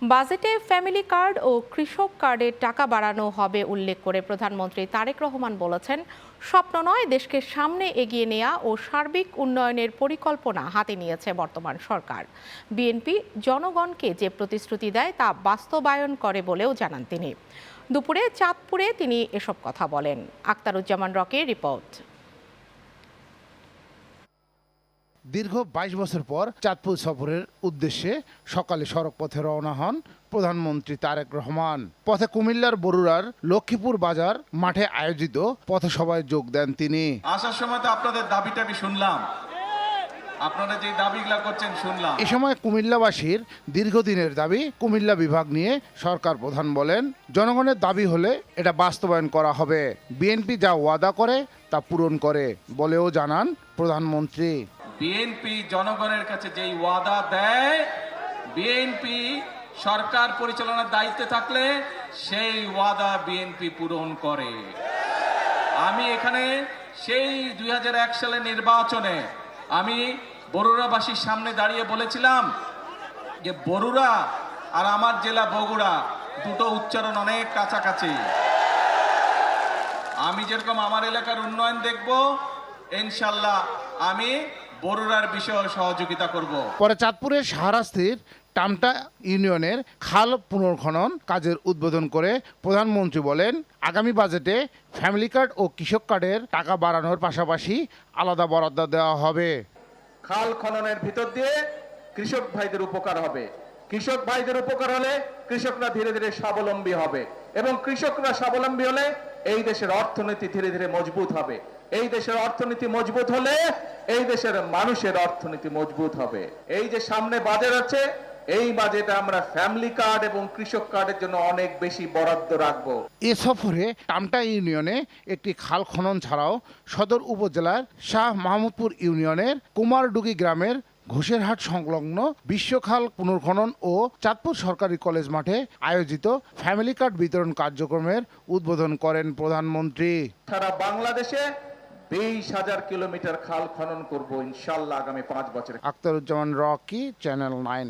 বাজেটে family card ও কৃষক কার্ডের টাকা বাড়ানো হবে উল্লেখ করে প্রধানমন্ত্রী তারেক রহমান বলেছেন, স্বপ্ন নয়, দেশকে সামনে এগিয়ে নেওয়া ও সার্বিক উন্নয়নের পরিকল্পনা হাতে নিয়েছে বর্তমান সরকার। বিএনপি জনগণকে যে প্রতিশ্রুতি দেয় তা বাস্তবায়ন করে বলেও জানান তিনি। দুপুরে চাঁদপুরে তিনি এসব কথা বলেন। আখতারুজ্জামান রকির রিপোর্ট। দীর্ঘ ২২ বছর পর চাঁদপুর সফরের উদ্দেশ্যে সকালে সড়ক পথে রওনা হন প্রধানমন্ত্রী তারেক রহমান। পথে কুমিল্লার বরুড়ার লক্ষ্মীপুর বাজার মাঠে আয়োজিত পথসভায় যোগ দেন তিনি। আসার সময় তো আপনাদের দাবিটা আমি শুনলাম, আপনারা যে দাবিগুলা করছেন শুনলাম। এ সময় কুমিল্লাবাসীর দীর্ঘদিনের দাবি কুমিল্লা বিভাগ নিয়ে সরকার প্রধান বলেন, জনগণের দাবি হলে এটা বাস্তবায়ন করা হবে। বিএনপি যা ওয়াদা করে তা পূরণ করে বলেও জানান প্রধানমন্ত্রী। বিএনপি জনগণের কাছে যেই ওয়াদা দেয়, বিএনপি সরকার পরিচালনার দায়িত্বে থাকলে সেই ওয়াদা বিএনপি পূরণ করে। আমি এখানে সেই ২০০১ সালের নির্বাচনে আমি বরুড়াবাসীর সামনে দাঁড়িয়ে বলেছিলাম যে বরুড়া আর আমার জেলা বগুড়া দুটো উচ্চারণ অনেক কাছাকাছি। আমি যেরকম আমার এলাকার উন্নয়ন দেখব, ইনশাল্লাহ আমি বরুড়ার বিষয়ে সহযোগিতা করব। পরে চাঁদপুরের শাহরাস্তির টামটা ইউনিয়নের খাল পুনর্খনন কাজের উদ্বোধন করে প্রধানমন্ত্রী বলেন, আগামী বাজেটে ফ্যামিলি কার্ড ও কৃষক কার্ডের টাকা বাড়ানোর পাশাপাশি আলাদা বরাদ্দ দেওয়া হবে। খাল খননের ভিতর দিয়ে কৃষক ভাইদের উপকার হবে। কৃষক ভাইদের উপকার হলে কৃষকরা ধীরে ধীরে স্বাবলম্বী হবে, এবং কৃষকরা স্বাবলম্বী হলে এই দেশের অর্থনীতি ধীরে ধীরে মজবুত হবে। এই দেশের অর্থনীতি মজবুত হলে এই দেশের মানুষের অর্থনীতি মজবুত হবে। এই যে সামনে বাজেট আছে, এই বাজেটে আমরা ফ্যামিলি কার্ড এবং কৃষক কার্ডের জন্য অনেক বেশি বরাদ্দ রাখবো। এ সফরে টামটা ইউনিয়নে একটি খাল খনন ছাড়াও সদর উপজেলার শাহ মাহমুদপুর ইউনিয়নের কুমারডুগি গ্রামের ঘোষেরহাট সংলগ্ন বিশ্বখাল পুনর্খনন ও চাঁদপুর সরকারি কলেজ মাঠে আয়োজিত ফ্যামিলি কার্ড বিতরণ কার্যক্রমের উদ্বোধন করেন প্রধানমন্ত্রী। সারা বাংলাদেশে ২০,০০০ কিলোমিটার খাল খনন করব ইনশাল্লাহ আগামী ৫ বছরে। Akhtaruzzaman Rocky, channel ৯।